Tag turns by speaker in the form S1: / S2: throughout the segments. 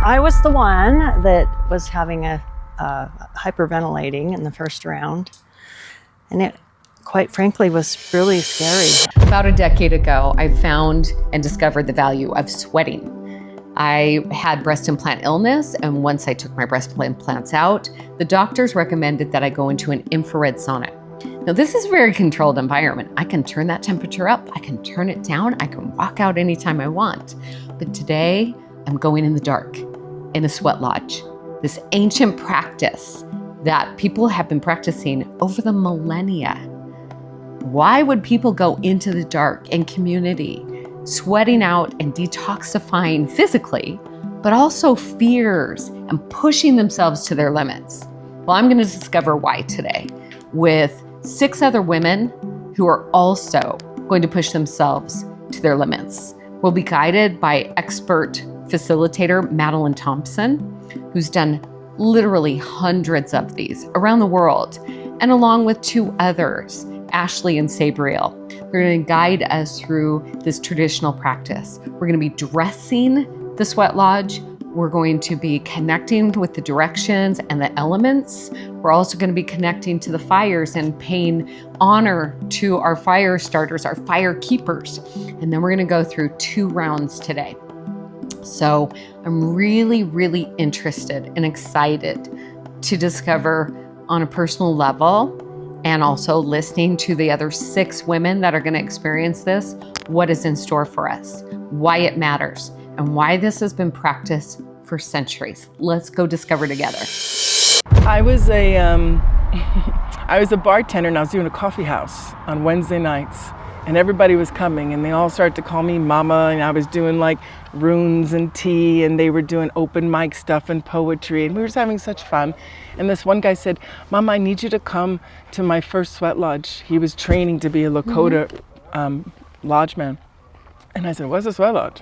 S1: I was the one that was having a hyperventilating in the first round, and it, quite frankly, was really scary.
S2: About a decade ago, I found and discovered the value of sweating. I had breast implant illness, and once I took my breast implants out, the doctors recommended that I go into an infrared sauna. Now, this is a very controlled environment. I can turn that temperature up, I can turn it down, I can walk out anytime I want. But today, I'm going in the dark, in a sweat lodge. This ancient practice that people have been practicing over the millennia. Why would people go into the dark in community, sweating out and detoxifying physically, but also fears and pushing themselves to their limits? Well, I'm going to discover why today with 6 other women who are also going to push themselves to their limits. We'll be guided by expert facilitator Madeline Thompson, who's done literally hundreds of these around the world, and along with 2 others, Ashley and Sabriel. They're going to guide us through this traditional practice. We're going to be dressing the sweat lodge. We're going to be connecting with the directions and the elements. We're also going to be connecting to the fires and paying honor to our fire starters, our fire keepers. And then we're going to go through 2 rounds today. So I'm really, really interested and excited to discover on a personal level, and also listening to the other 6 women that are going to experience this, what is in store for us, why it matters, and why this has been practiced for centuries. Let's go discover together.
S3: I was a bartender, and I was doing a coffee house on Wednesday nights, and everybody was coming, and they all started to call me mama, and I was doing like runes and tea, and they were doing open mic stuff and poetry, and we were just having such fun. And this one guy said, "Mama, I need you to come to my first sweat lodge." He was training to be a Lakota lodge man. And I said, "What's a sweat lodge?"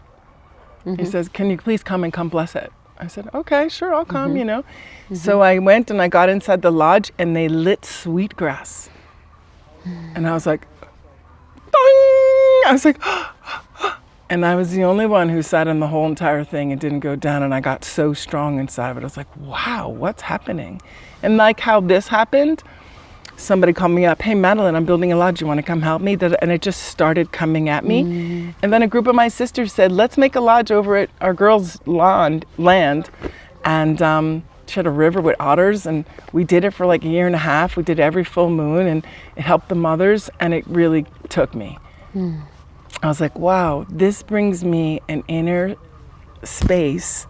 S3: He says, "Can you please come and come bless it?" I said, "Okay, sure, I'll come, you know." So I went and I got inside the lodge, and they lit sweetgrass. And I was like, I was like, and I was the only one who sat in the whole entire thing and didn't go down. And I got so strong inside of it. I was like, wow, what's happening? And like how this happened, somebody called me up, "Hey, Madeline, I'm building a lodge. You want to come help me?" And it just started coming at me. And then a group of my sisters said, "Let's make a lodge over at our girls' land." And she had a river with otters, and we did it for like a year and a half. We did every full moon, and it helped the mothers, and it really took me. I was like, wow, this brings me an inner space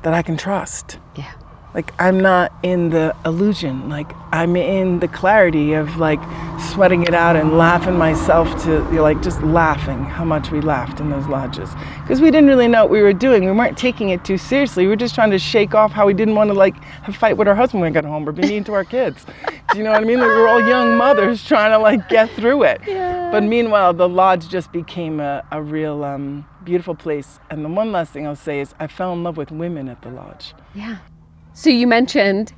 S3: that I can trust.
S2: Yeah.
S3: Like, I'm not in the illusion. Like, I'm in the clarity of like sweating it out and laughing myself to, like, just laughing how much we laughed in those lodges. Because we didn't really know what we were doing. We weren't taking it too seriously. We were just trying to shake off how we didn't want to like have a fight with our husband when we got home or be mean to our kids. Do you know what I mean? Like, we were all young mothers trying to like get through it.
S2: Yeah.
S3: But meanwhile, the lodge just became a real beautiful place. And the one last thing I'll say is I fell in love with women at the lodge.
S2: Yeah. So you mentioned,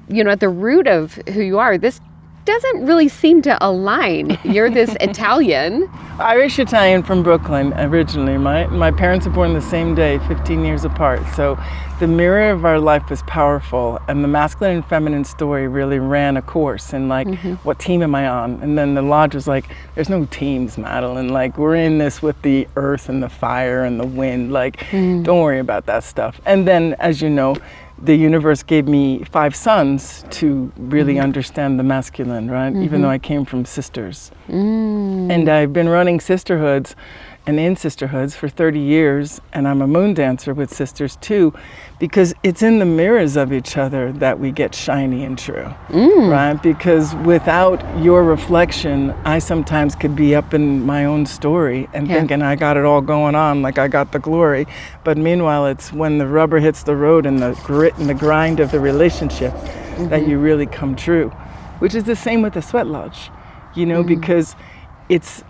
S2: at the root of who you are, this doesn't really seem to align. You're this Italian.
S3: Irish Italian from Brooklyn originally. My parents were born the same day, 15 years apart. So the mirror of our life was powerful, and the masculine and feminine story really ran a course. And like, what team am I on? And then the lodge was like, there's no teams, Madeline. Like, we're in this with the earth and the fire and the wind. Like, don't worry about that stuff. And then, as you know, the universe gave me 5 sons to really understand the masculine, right? Even though I came from sisters. And I've been running sisterhoods and in sisterhoods for 30 years, and I'm a moon dancer with sisters too, because it's in the mirrors of each other that we get shiny and true, right? Because without your reflection, I sometimes could be up in my own story and thinking I got it all going on, like I got the glory. But meanwhile, it's when the rubber hits the road and the grit and the grind of the relationship that you really come true, which is the same with the sweat lodge, because it's,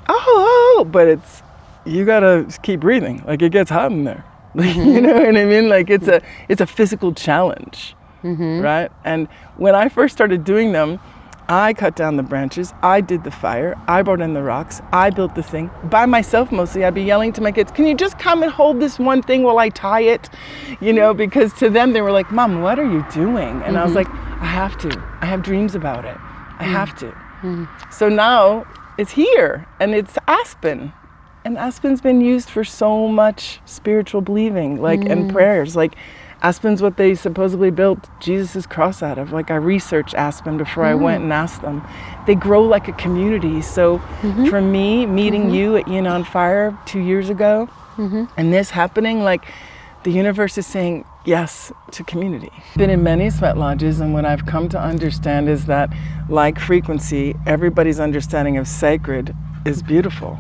S3: but it's, you gotta keep breathing. Like, it gets hot in there. You know what I mean? Like, it's a physical challenge, right? And when I first started doing them, I cut down the branches. I did the fire. I brought in the rocks. I built the thing. By myself mostly. I'd be yelling to my kids, can you just come and hold this one thing while I tie it? You know, because to them they were like, Mom, what are you doing? And I was like, I have to. I have dreams about it. I have to. So now it's here, and it's Aspen. And Aspen's been used for so much spiritual believing, like, and prayers. Like, Aspen's what they supposedly built Jesus' cross out of. Like, I researched Aspen before I went and asked them. They grow like a community. So for me, meeting you at Yin on Fire 2 years ago, and this happening, like, the universe is saying yes to community. Been in many sweat lodges, and what I've come to understand is that, like frequency, everybody's understanding of sacred is beautiful.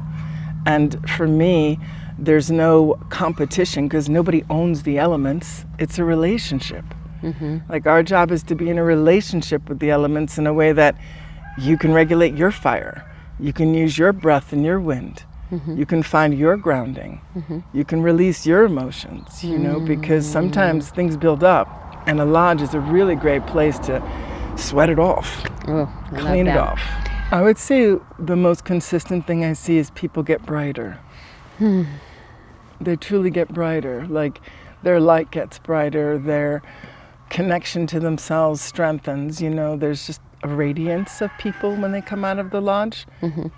S3: And for me, there's no competition because nobody owns the elements. It's a relationship. Like, our job is to be in a relationship with the elements in a way that you can regulate your fire. You can use your breath and your wind. You can find your grounding. You can release your emotions, you know, because sometimes things build up, and a lodge is a really great place to sweat it off, clean it off. I would say the most consistent thing I see is people get brighter. They truly get brighter. Like, their light gets brighter, their connection to themselves strengthens. You know, there's just a radiance of people when they come out of the lodge.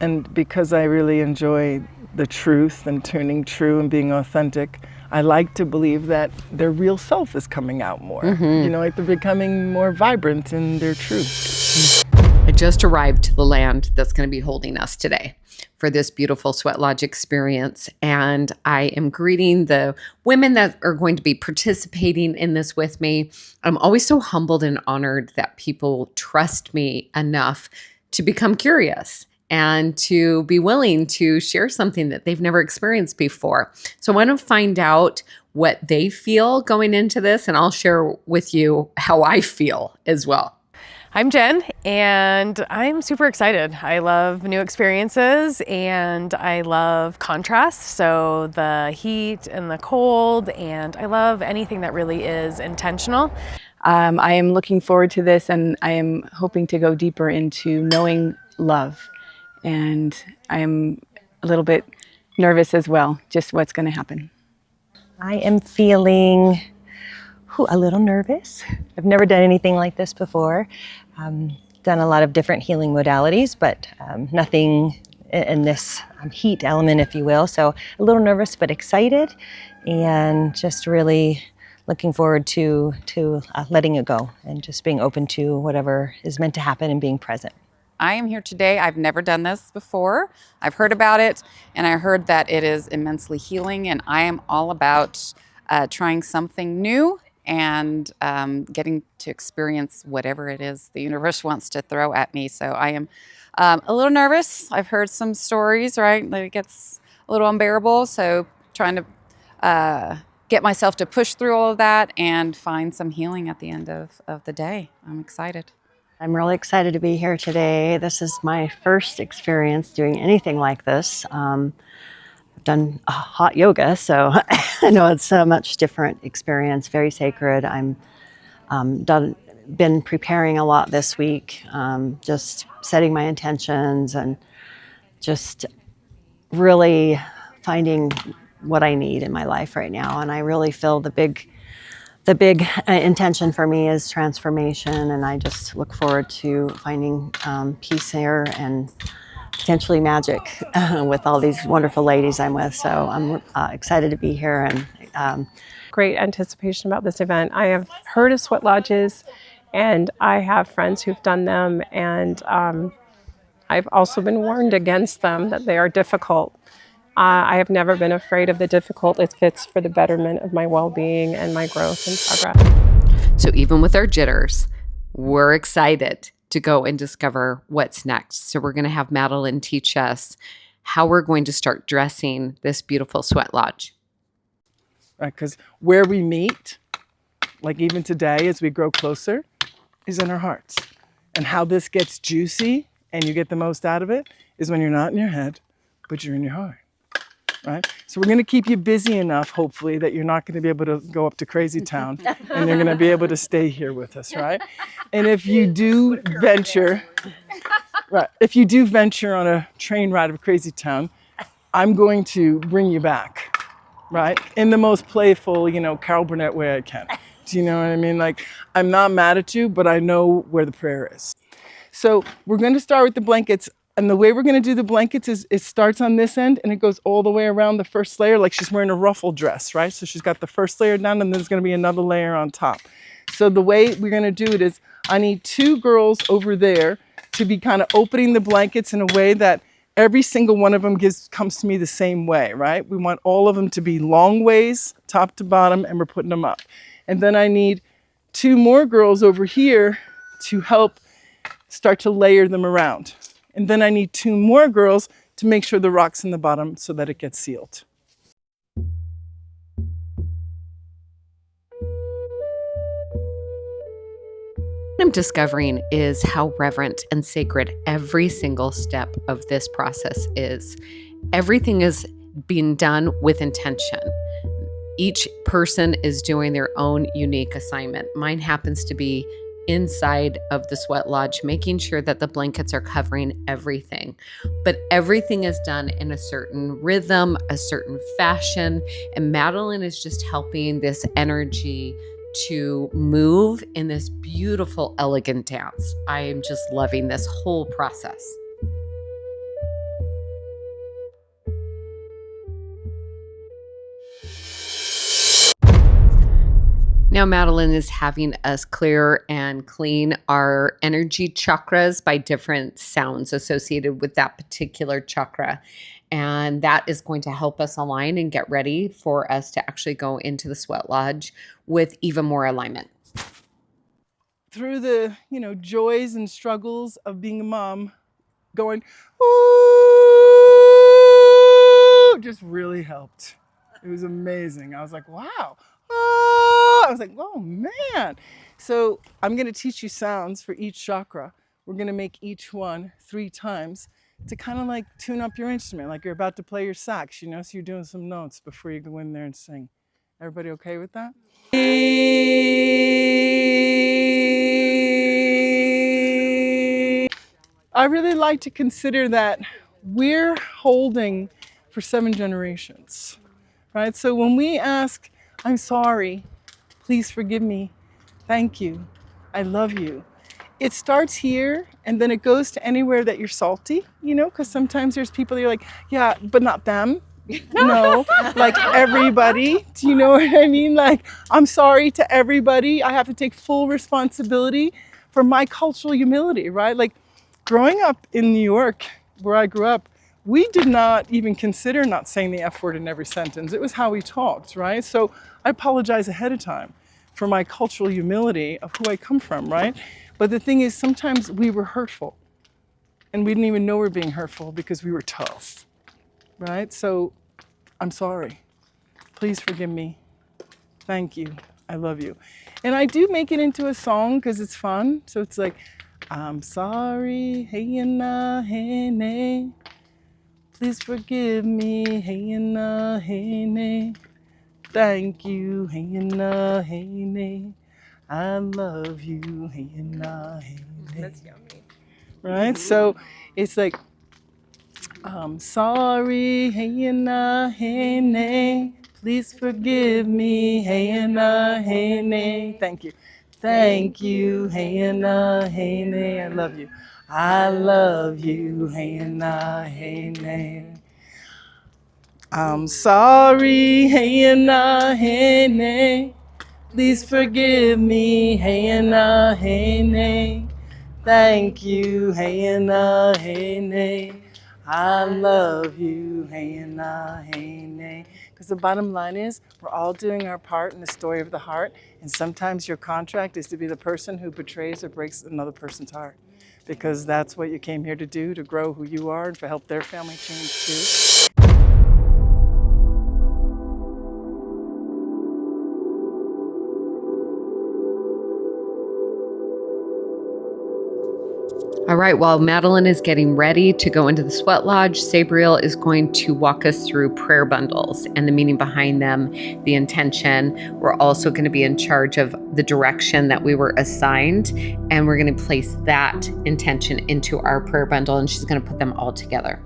S3: And because I really enjoy the truth and turning true and being authentic, I like to believe that their real self is coming out more. You know, like, they're becoming more vibrant in their truth.
S2: I just arrived to the land that's going to be holding us today for this beautiful sweat lodge experience. And I am greeting the women that are going to be participating in this with me. I'm always so humbled and honored that people trust me enough to become curious and to be willing to share something that they've never experienced before. So I want to find out what they feel going into this, and I'll share with you how I feel as well.
S4: I'm Jen, and I'm super excited. I love new experiences, and I love contrast. So the heat and the cold, and I love anything that really is intentional.
S5: I am looking forward to this, and I am hoping to go deeper into knowing love. And I am a little bit nervous as well, just what's going to happen.
S6: I am feeling a little nervous. I've never done anything like this before. Done a lot of different healing modalities, but nothing in this heat element, if you will. So a little nervous, but excited, and just really looking forward to letting it go and just being open to whatever is meant to happen and being present.
S7: I am here today. I've never done this before. I've heard about it, and I heard that it is immensely healing, and I am all about trying something new and getting to experience whatever it is the universe wants to throw at me. So I am a little nervous. I've heard some stories, right, that it gets a little unbearable. So trying to get myself to push through all of that and find some healing at the end of the day. I'm excited.
S1: I'm really excited to be here today. This is my first experience doing anything like this. I've done hot yoga, so I know it's a much different experience, very sacred. I'm been preparing a lot this week, just setting my intentions and just really finding what I need in my life right now. And I really feel the big intention for me is transformation, and I just look forward to finding peace here and potentially magic with all these wonderful ladies I'm with. So I'm excited to be here, and
S8: great anticipation about this event. I have heard of sweat lodges, and I have friends who've done them, and I've also been warned against them, that they are difficult. I have never been afraid of the difficult if it's for the betterment of my well-being and my growth and progress.
S2: So even with our jitters, we're excited to go and discover what's next. So we're going to have Madeline teach us how we're going to start dressing this beautiful sweat lodge.
S3: Right, because where we meet, like even today as we grow closer, is in our hearts. And how this gets juicy and you get the most out of it is when you're not in your head, but you're in your heart. right? So we're going to keep you busy enough, hopefully, that you're not going to be able to go up to Crazy Town and you're going to be able to stay here with us, right? And if you do venture, right, if you do venture on a train ride of Crazy Town, I'm going to bring you back, right? In the most playful, Carol Burnett way I can. Do you know what I mean? Like, I'm not mad at you, but I know where the prayer is. So we're going to start with the blankets. And the way we're going to do the blankets is it starts on this end and it goes all the way around the first layer, like she's wearing a ruffle dress, right? So she's got the first layer down and there's going to be another layer on top. So the way we're going to do it is I need 2 girls over there to be kind of opening the blankets in a way that every single one of them comes to me the same way, right? We want all of them to be long ways, top to bottom, and we're putting them up. And then I need 2 more girls over here to help start to layer them around. And then I need 2 more girls to make sure the rock's in the bottom so that it gets sealed.
S2: What I'm discovering is how reverent and sacred every single step of this process is. Everything is being done with intention. Each person is doing their own unique assignment. Mine happens to be inside of the sweat lodge, making sure that the blankets are covering everything. But everything is done in a certain rhythm, a certain fashion, and Madeline is just helping this energy to move in this beautiful, elegant dance. I am just loving this whole process. Now, Madeline is having us clear and clean our energy chakras by different sounds associated with that particular chakra. And that is going to help us align and get ready for us to actually go into the sweat lodge with even more alignment.
S3: Through the, joys and struggles of being a mom, going, ooh, just really helped. It was amazing. I was like, wow. Oh, I was like, oh man. So I'm going to teach you sounds for each chakra. We're going to make each one 3 times to kind of like tune up your instrument, like you're about to play your sax, so you're doing some notes before you go in there and sing. Everybody okay with that? I really like to consider that we're holding for 7 generations, right? So when we ask, I'm sorry, please forgive me, thank you, I love you, it starts here and then it goes to anywhere that you're salty, because sometimes there's people that you're like, yeah, but not them. No, like everybody. Do you know what I mean? Like, I'm sorry to everybody. I have to take full responsibility for my cultural humility, right? Like, growing up in New York, where I grew up, we did not even consider not saying the F word in every sentence. It was how we talked, right? So I apologize ahead of time for my cultural humility of who I come from, right? But the thing is, sometimes we were hurtful and we didn't even know we were being hurtful because we were tough, right? So I'm sorry. Please forgive me. Thank you. I love you. And I do make it into a song because it's fun. So it's like, I'm sorry, hey na, hey nay. Please forgive me, hey na, hey nay. Thank you, hey na, hey nay. I love you, hey na, hey nay. That's yummy. Right? So it's like, I'm sorry, hey na, hey nay. Please forgive me, hey na, hey nay. Thank you. Thank you, hey na, hey nay. I love you. I love you, hey na, hey nay. I'm sorry, hey na, hey nay. Please forgive me, hey na, hey nay. Thank you, hey na, hey nay. I love you, hey na, hey nay. Because the bottom line is, we're all doing our part in the story of the heart, and sometimes your contract is to be the person who betrays or breaks another person's heart. Because that's what you came here to do, to grow who you are and to help their family change too.
S2: All right, while Madeline is getting ready to go into the sweat lodge, Sabriel is going to walk us through prayer bundles and the meaning behind them, the intention. We're also going to be in charge of the direction that we were assigned, and we're going to place that intention into our prayer bundle, and she's going to put them all together.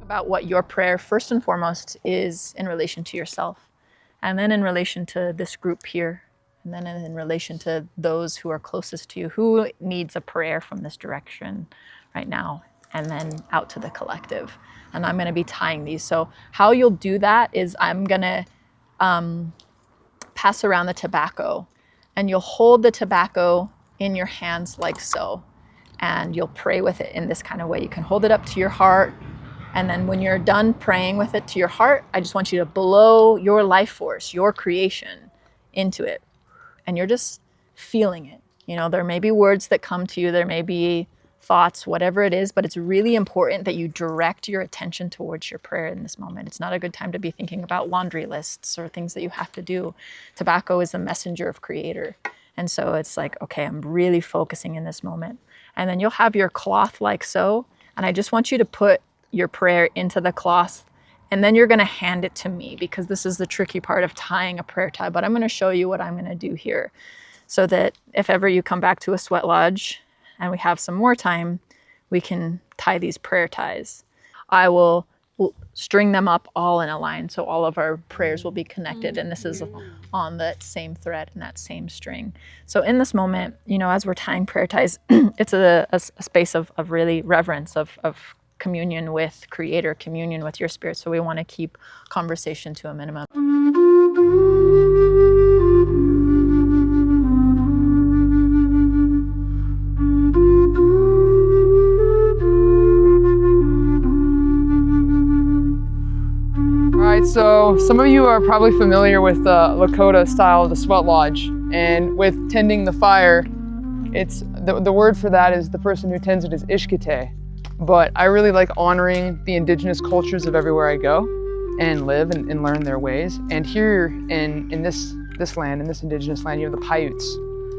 S9: About what your prayer, first and foremost, is in relation to yourself, and then in relation to this group here, and then in relation to those who are closest to you. Who needs a prayer from this direction right now? And then out to the collective. And I'm going to be tying these. So how you'll do that is I'm going to pass around the tobacco, and you'll hold the tobacco in your hands like so. And you'll pray with it in this kind of way. You can hold it up to your heart. And then when you're done praying with it to your heart, I just want you to blow your life force, your creation, into it. And you're just feeling it. You know, there may be words that come to you, there may be thoughts, whatever it is, but it's really important that you direct your attention towards your prayer in this moment. It's not a good time to be thinking about laundry lists or things that you have to do. Tobacco is the messenger of Creator. And so it's like, okay, I'm really focusing in this moment. And then you'll have your cloth like so. And I just want you to put your prayer into the cloth, and then you're going to hand it to me, because this is the tricky part of tying a prayer tie. But I'm going to show you what I'm going to do here, so that if ever you come back to a sweat lodge and we have some more time, we can tie these prayer ties. I will string them up all in a line, so all of our prayers will be connected, and this is on that same thread and that same string. So in this moment, you know, as we're tying prayer ties, it's a space of really reverence, of communion with Creator, communion with your spirit. So we want to keep conversation to a minimum.
S10: All right, so some of you are probably familiar with the Lakota style of the sweat lodge, and with tending the fire, it's the word for that is the person who tends it is Ishkite. But I really like honoring the indigenous cultures of everywhere I go and live and learn their ways. And here in this land, in this indigenous land, you have the Paiutes,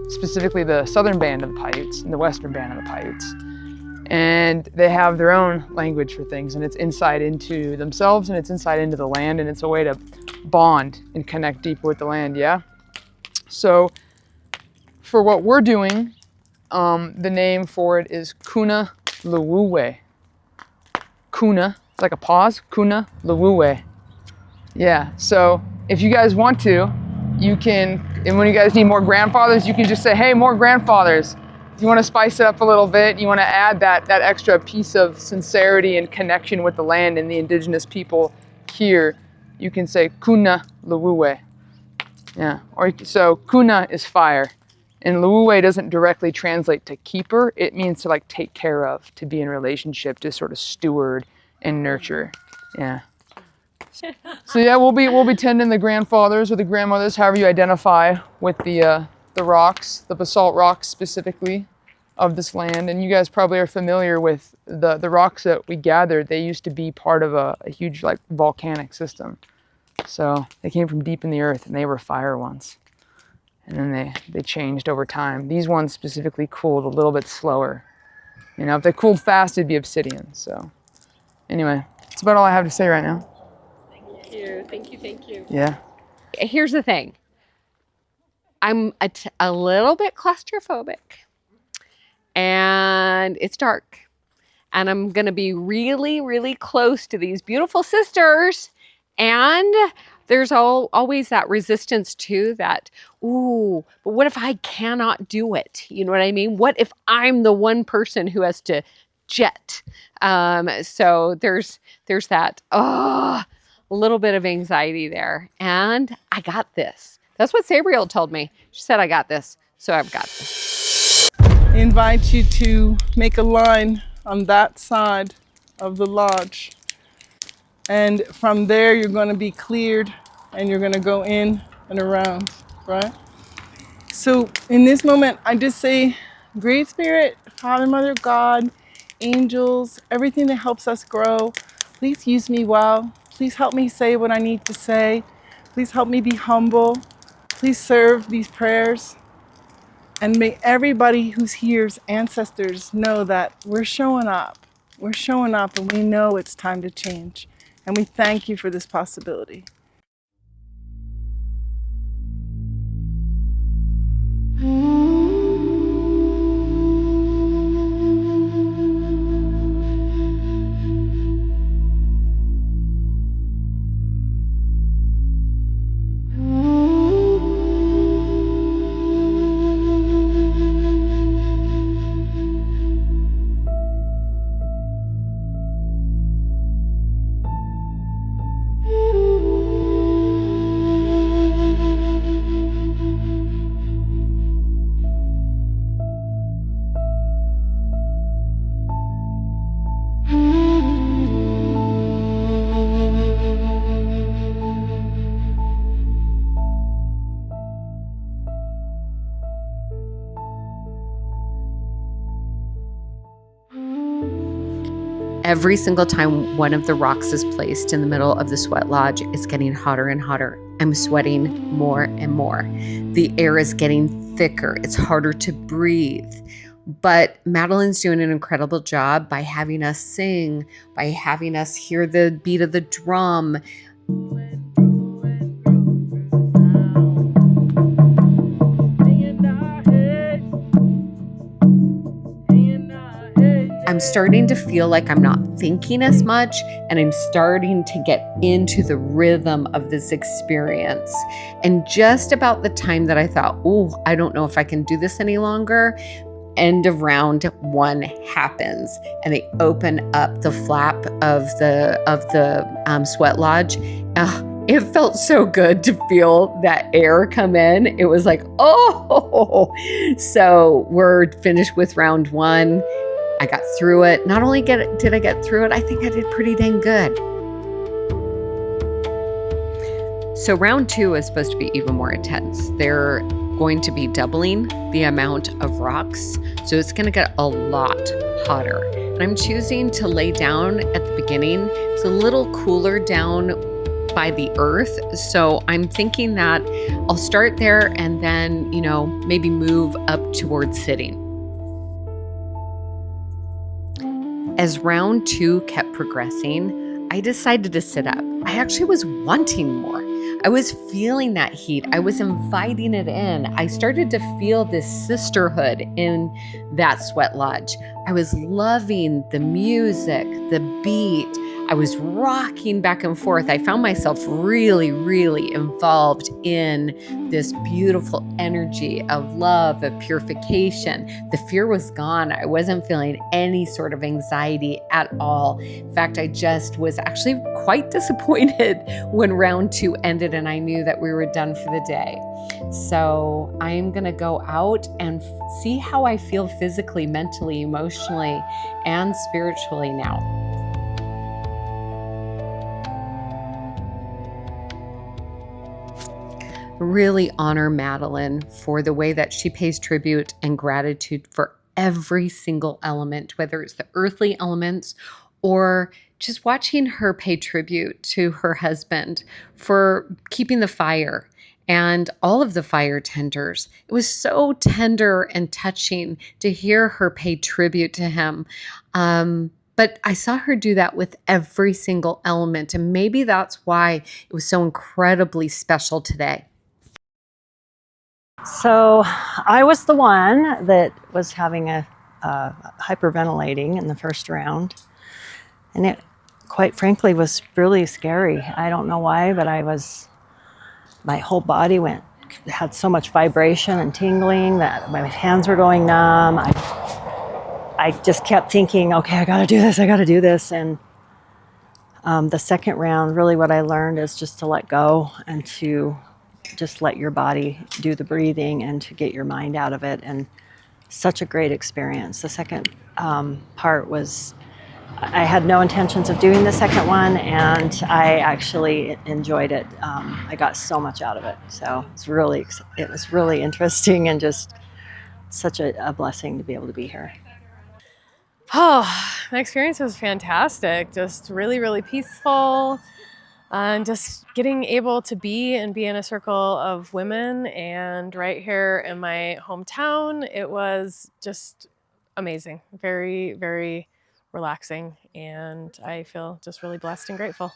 S10: specifically the southern band of the Paiutes and the western band of the Paiutes. And they have their own language for things, and it's insight into themselves, and it's insight into the land, and it's a way to bond and connect deeper with the land, yeah? So for what we're doing, the name for it is Kuna Luwuwe. Kuna, it's like a pause. Kuna Luwuwe. Yeah, so if you guys want to, you can, and when you guys need more grandfathers, you can just say, hey, more grandfathers. If you want to spice it up a little bit, you want to add that extra piece of sincerity and connection with the land and the indigenous people here, you can say Kuna Luwuwe. Yeah, or so Kuna is fire. And Luwuwe doesn't directly translate to keeper. It means to like take care of, to be in relationship, to sort of steward and nurture. Yeah. So yeah, we'll be tending the grandfathers or the grandmothers, however you identify with the rocks, the basalt rocks specifically of this land. And you guys probably are familiar with the rocks that we gathered. They used to be part of a huge like volcanic system. So they came from deep in the earth, and they were fire once. And then they changed over time. These ones specifically cooled a little bit slower. You know, if they cooled fast, it'd be obsidian. So anyway, that's about all I have to say right now.
S8: Thank you, thank you, thank you.
S10: Yeah.
S2: Here's the thing. I'm a little bit claustrophobic, and it's dark. And I'm going to be really, really close to these beautiful sisters. And there's always that resistance to that, ooh, but what if I cannot do it? You know what I mean? What if I'm the one person who has to jet? So there's that, a little bit of anxiety there. And I got this. That's what Sabriel told me. She said, I got this. So I've got this.
S3: I invite you to make a line on that side of the lodge. And from there, you're going to be cleared, and you're going to go in and around, right? So in this moment, I just say, Great Spirit, Father, Mother, God, angels, everything that helps us grow, please use me well. Please help me say what I need to say. Please help me be humble. Please serve these prayers. And may everybody who's here's ancestors know that we're showing up. We're showing up and we know it's time to change. And we thank you for this possibility.
S2: Every single time one of the rocks is placed in the middle of the sweat lodge, it's getting hotter and hotter. I'm sweating more and more. The air is getting thicker. It's harder to breathe. But Madeline's doing an incredible job by having us sing, by having us hear the beat of the drum. I'm starting to feel like I'm not thinking as much, and I'm starting to get into the rhythm of this experience. And just about the time that I thought, oh, I don't know if I can do this any longer, end of round 1 happens, and they open up the flap of the sweat lodge. It felt so good to feel that air come in. It was like, oh, so we're finished with round 1. I got through it. Not only did I get through it, I think I did pretty dang good. So round 2 is supposed to be even more intense. They're going to be doubling the amount of rocks. So it's going to get a lot hotter. And I'm choosing to lay down at the beginning. It's a little cooler down by the earth. So I'm thinking that I'll start there and then, maybe move up towards sitting. As round 2 kept progressing, I decided to sit up. I actually was wanting more. I was feeling that heat. I was inviting it in. I started to feel this sisterhood in that sweat lodge. I was loving the music, the beat. I was rocking back and forth. I found myself really, really involved in this beautiful energy of love, of purification. The fear was gone. I wasn't feeling any sort of anxiety at all. In fact, I just was actually quite disappointed when round 2 ended and I knew that we were done for the day. So I'm going to go out and see how I feel physically, mentally, emotionally, and spiritually now. Really honor Madeline for the way that she pays tribute and gratitude for every single element, whether it's the earthly elements or just watching her pay tribute to her husband for keeping the fire and all of the fire tenders. It was so tender and touching to hear her pay tribute to him. But I saw her do that with every single element, and maybe that's why it was so incredibly special today.
S1: So I was the one that was having a hyperventilating in the first round. And it, quite frankly, was really scary. I don't know why, but my whole body had so much vibration and tingling that my hands were going numb. I just kept thinking, okay, I gotta do this. And the second round, really what I learned is just to let go and to just let your body do the breathing and to get your mind out of it. And such a great experience. The second part was, I had no intentions of doing the second one, and I actually enjoyed it. I got so much out of it. So it was really interesting and just such a blessing to be able to be here.
S4: Oh, my experience was fantastic. Just really, really peaceful. and just getting able to be in a circle of women and right here in my hometown, it was just amazing. Very, very relaxing, and I feel just really blessed and grateful.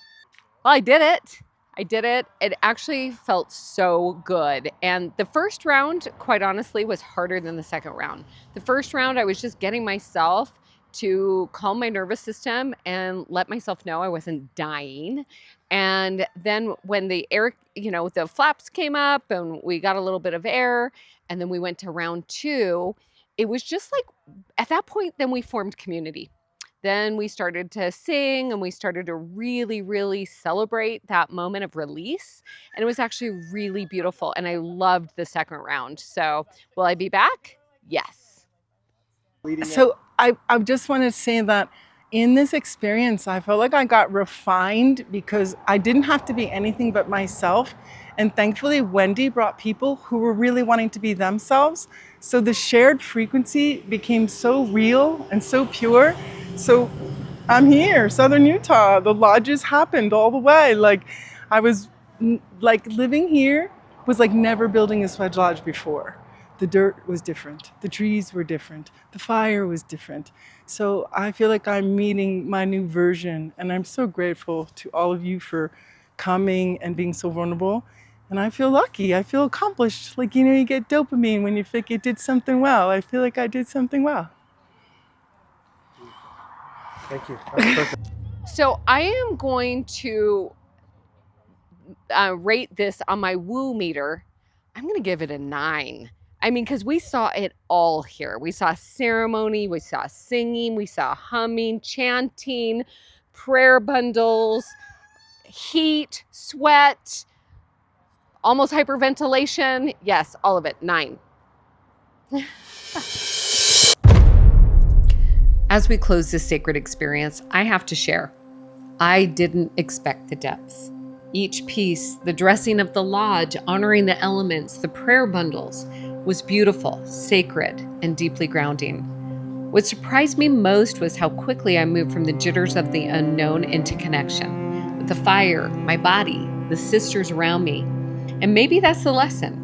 S2: Well, I did it. I did it. It actually felt so good. And the first round, quite honestly, was harder than the second round. The first round, I was just getting myself to calm my nervous system and let myself know I wasn't dying. And then when the air, the flaps came up and we got a little bit of air, and then we went to round 2, it was just like at that point, then we formed community. Then we started to sing and we started to really, really celebrate that moment of release. And it was actually really beautiful. And I loved the second round. So will I be back? Yes.
S3: So I just want to say that in this experience, I felt like I got refined because I didn't have to be anything but myself. And thankfully, Wendy brought people who were really wanting to be themselves. So the shared frequency became so real and so pure. So I'm here, Southern Utah. The lodges happened all the way. Like I was like living here was like never building a sweat lodge before. The dirt was different. The trees were different. The fire was different. So I feel like I'm meeting my new version. And I'm so grateful to all of you for coming and being so vulnerable. And I feel lucky. I feel accomplished. Like, you get dopamine when you think you did something well. I feel like I did something well.
S11: Thank you. That's perfect.
S2: So I am going to rate this on my woo meter. I'm going to give it a 9. I mean, because we saw it all here. We saw ceremony, we saw singing, we saw humming, chanting, prayer bundles, heat, sweat, almost hyperventilation. Yes, all of it. 9. As we close this sacred experience, I have to share. I didn't expect the depth. Each piece, the dressing of the lodge, honoring the elements, the prayer bundles, was beautiful, sacred, and deeply grounding. What surprised me most was how quickly I moved from the jitters of the unknown into connection with the fire, my body, the sisters around me. And maybe that's the lesson.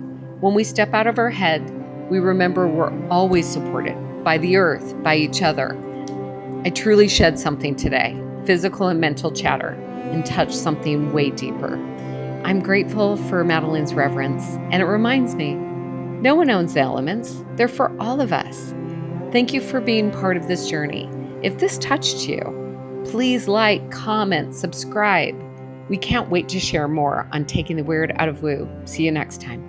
S2: When we step out of our head, we remember we're always supported by the earth, by each other. I truly shed something today, physical and mental chatter, and touched something way deeper. I'm grateful for Madeline's reverence, and it reminds me, no one owns the elements. They're for all of us. Thank you for being part of this journey. If this touched you, please like, comment, subscribe. We can't wait to share more on taking the weird out of woo. See you next time.